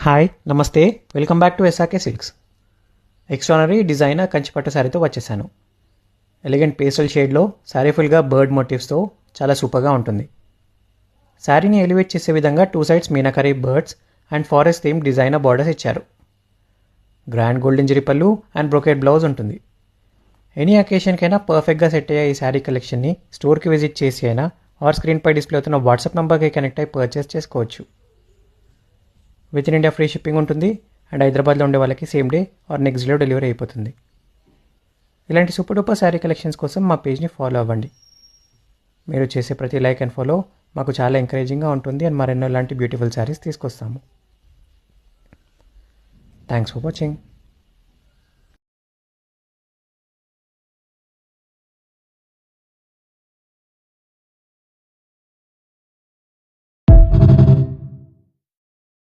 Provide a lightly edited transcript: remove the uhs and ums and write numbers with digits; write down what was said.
Hi నమస్తే, welcome back to SRK silks. Extraordinary designer కంచిపట్టు శారీతో వచ్చేసాను. ఎలిగెంట్ పేస్టల్ షేడ్లో శారీ ఫుల్గా బర్డ్ మోటివ్స్తో చాలా సూపర్గా ఉంటుంది. శారీని ఎలివేట్ చేసే విధంగా 2 sides meenakari birds and forest theme designer borders ఇచ్చారు. గ్రాండ్ గోల్డెన్ జరీ పళ్ళు అండ్ బ్రొకెట్ బ్లౌజ్ ఉంటుంది. ఎనీ అకేషన్కైనా పర్ఫెక్ట్గా సెట్ అయ్యే ఈ శారీ కలెక్షన్ని స్టోర్కి విజిట్ చేసి అయినా ఆర్ స్క్రీన్పై డిస్ప్లే అవుతున్న వాట్సాప్ నెంబర్కి కనెక్ట్ అయి పర్చేస్ చేసుకోవచ్చు. With in India free shipping ఉంటుంది అండ్ హైదరాబాద్లో ఉండే వాళ్ళకి సేమ్ డే ఆర్ నెక్స్ట్ డేలో డెలివరీ అయిపోతుంది. ఇలాంటి సూపర్ డూపర్ శారీ కలెక్షన్స్ కోసం మా పేజ్ని ఫాలో అవ్వండి. మీరు చేసే ప్రతి లైక్ అండ్ ఫాలో మాకు చాలా ఎంకరేజింగ్గా ఉంటుంది అండ్ మరెన్నో ఇలాంటి బ్యూటిఫుల్ శారీస్ తీసుకొస్తాము. Thanks for watching.